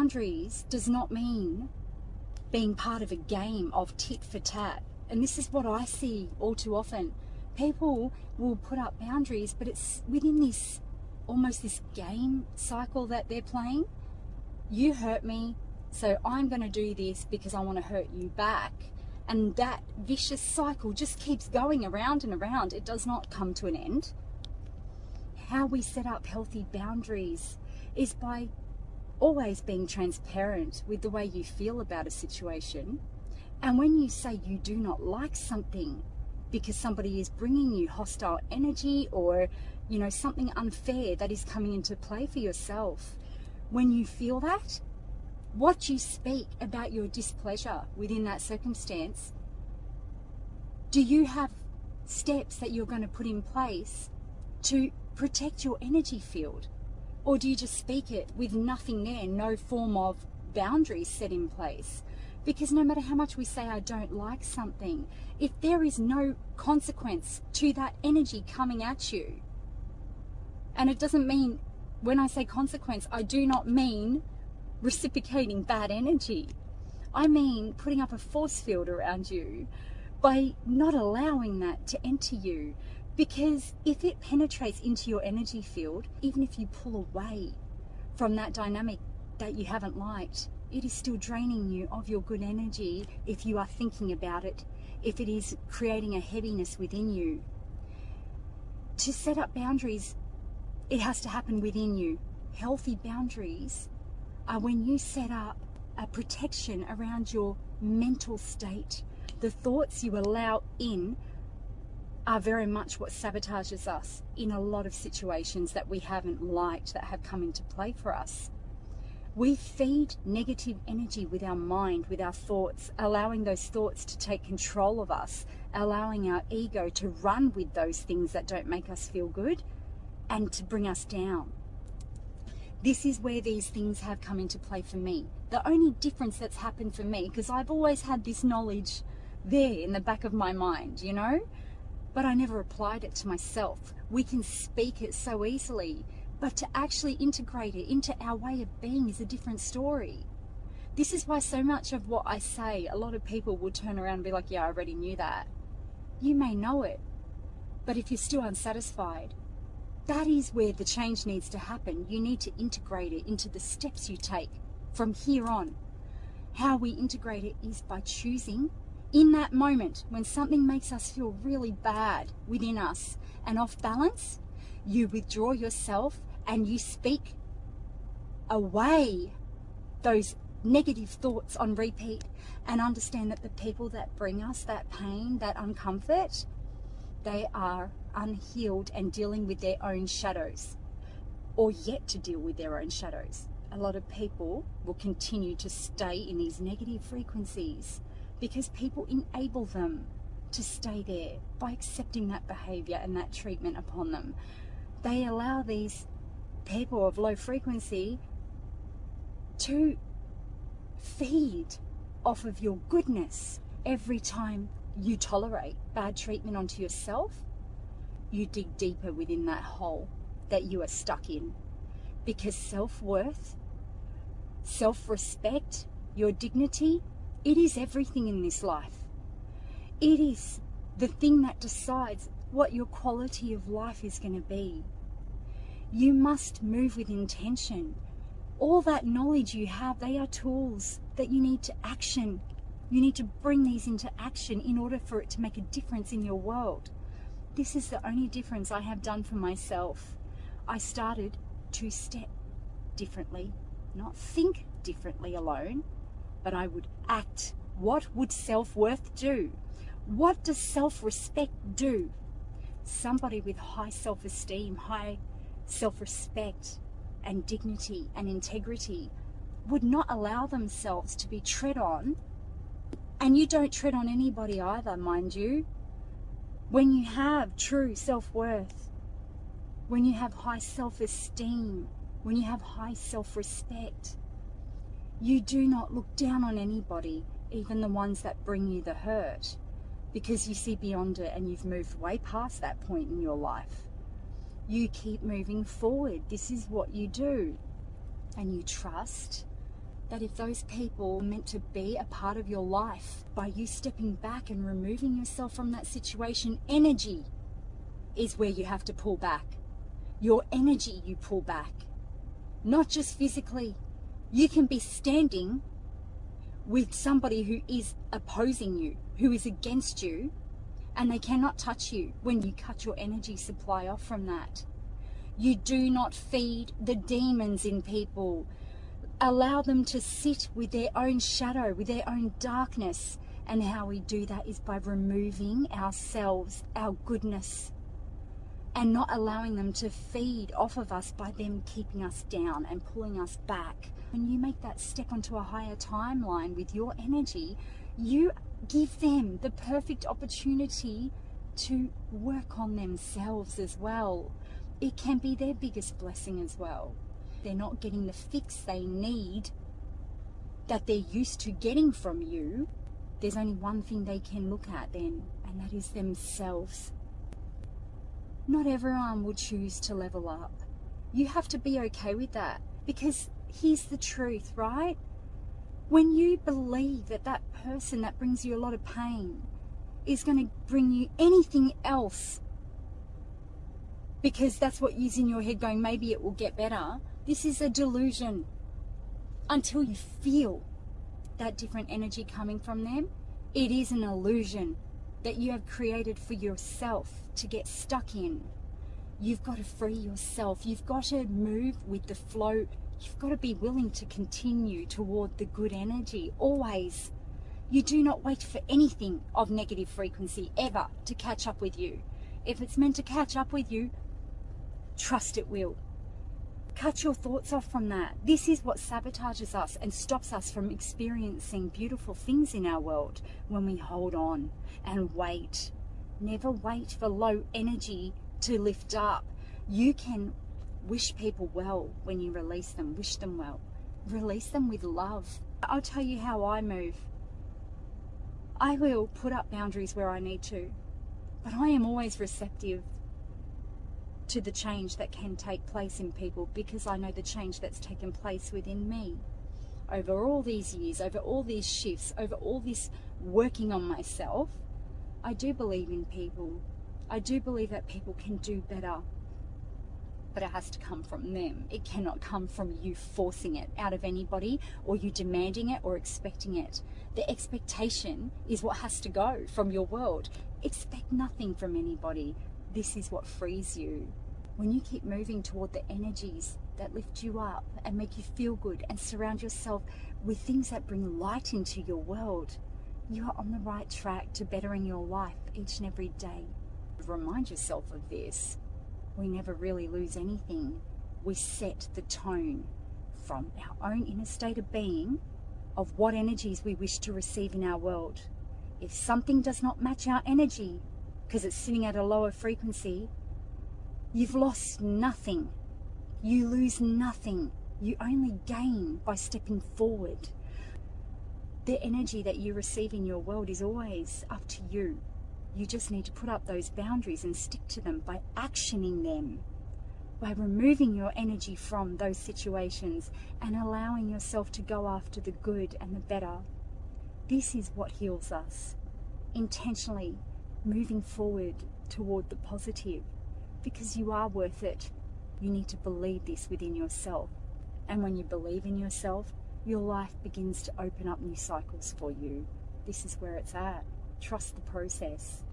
boundaries does not mean being part of a game of tit for tat. And this is what I see all too often. People will put up boundaries, but it's within this, almost this game cycle that they're playing. You hurt me, so I'm going to do this because I want to hurt you back. And that vicious cycle just keeps going around and around. It does not come to an end. How we set up healthy boundaries is by always being transparent with the way you feel about a situation. And when you say you do not like something because somebody is bringing you hostile energy, or something unfair that is coming into play for yourself, when you feel that, what you speak about your displeasure within that circumstance, do you have steps that you're going to put in place to protect your energy field? Or do you just speak it with nothing there, no form of boundaries set in place? Because no matter how much we say I don't like something, if there is no consequence to that energy coming at you, and it doesn't mean, when I say consequence, I do not mean reciprocating bad energy. I mean putting up a force field around you by not allowing that to enter you. Because if it penetrates into your energy field, even if you pull away from that dynamic that you haven't liked, it is still draining you of your good energy if you are thinking about it, if it is creating a heaviness within you. To set up boundaries, it has to happen within you. Healthy boundaries are when you set up a protection around your mental state. The thoughts you allow in are very much what sabotages us in a lot of situations that we haven't liked, that have come into play for us. We feed negative energy with our mind, with our thoughts, allowing those thoughts to take control of us, allowing our ego to run with those things that don't make us feel good and to bring us down. This is where these things have come into play for me. The only difference that's happened for me, because I've always had this knowledge there in the back of my mind, but I never applied it to myself. We can speak it so easily, but to actually integrate it into our way of being is a different story. This is why so much of what I say, a lot of people will turn around and be like, yeah, I already knew that. You may know it, but if you're still unsatisfied, that is where the change needs to happen. You need to integrate it into the steps you take from here on. How we integrate it is by choosing in that moment when something makes us feel really bad within us and off balance, you withdraw yourself and you speak away those negative thoughts on repeat, and understand that the people that bring us that pain, that uncomfort, they are unhealed and dealing with their own shadows, or yet to deal with their own shadows. A lot of people will continue to stay in these negative frequencies because people enable them to stay there by accepting that behavior and that treatment upon them. They allow these people of low frequency to feed off of your goodness. Every time you tolerate bad treatment onto yourself, you dig deeper within that hole that you are stuck in. Because self-worth, self-respect, your dignity, it is everything in this life. It is the thing that decides what your quality of life is going to be. You must move with intention. All that knowledge you have, they are tools that you need to action. You need to bring these into action in order for it to make a difference in your world. This is the only difference I have done for myself. I started to step differently, not think differently alone, but I would act. What would self-worth do? What does self-respect do? Somebody with high self-esteem, high self-respect and dignity and integrity would not allow themselves to be tread on. And you don't tread on anybody either, mind you. When you have true self-worth, when you have high self-esteem, when you have high self-respect, you do not look down on anybody, even the ones that bring you the hurt, because you see beyond it and you've moved way past that point in your life. You keep moving forward. This is what you do. And you trust that if those people are meant to be a part of your life, by you stepping back and removing yourself from that situation, energy is where you have to pull back. Your energy you pull back, not just physically. You can be standing with somebody who is opposing you, who is against you, and they cannot touch you when you cut your energy supply off from that. You do not feed the demons in people. Allow them to sit with their own shadow, with their own darkness. And how we do that is by removing ourselves, our goodness, and not allowing them to feed off of us by them keeping us down and pulling us back. When you make that step onto a higher timeline with your energy, you give them the perfect opportunity to work on themselves as well. It can be their biggest blessing as well. They're not getting the fix they need that they're used to getting from you. There's only one thing they can look at then, and that is themselves. Not everyone will choose to level up. You have to be okay with that, because here's the truth, right? When you believe that that person that brings you a lot of pain is going to bring you anything else, because that's what is in your head going, maybe it will get better, this is a delusion. Until you feel that different energy coming from them, it is an illusion that you have created for yourself to get stuck in. You've got to free yourself. You've got to move with the flow. You've got to be willing to continue toward the good energy, always. You do not wait for anything of negative frequency ever to catch up with you. If it's meant to catch up with you, trust it will. Cut your thoughts off from that. This is what sabotages us and stops us from experiencing beautiful things in our world, when we hold on and wait. Never wait for low energy to lift up. You can wish people well when you release them. Wish them well. Release them with love. I'll tell you how I move. I will put up boundaries where I need to, but I am always receptive to the change that can take place in people, because I know the change that's taken place within me over all these years, over all these shifts, over all this working on myself. I do believe in people. I do believe that people can do better, but it has to come from them. It cannot come from you forcing it out of anybody, or you demanding it or expecting it. The expectation is what has to go from your world. Expect nothing from anybody. This is what frees you. When you keep moving toward the energies that lift you up and make you feel good, and surround yourself with things that bring light into your world, you are on the right track to bettering your life each and every day. Remind yourself of this. We never really lose anything. We set the tone from our own inner state of being of what energies we wish to receive in our world. If something does not match our energy because it's sitting at a lower frequency, you've lost nothing. You lose nothing. You only gain by stepping forward. The energy that you receive in your world is always up to you. You just need to put up those boundaries and stick to them by actioning them, by removing your energy from those situations and allowing yourself to go after the good and the better. This is what heals us. Intentionally moving forward toward the positive, because you are worth it. You need to believe this within yourself. And when you believe in yourself, your life begins to open up new cycles for you. This is where it's at. Trust the process.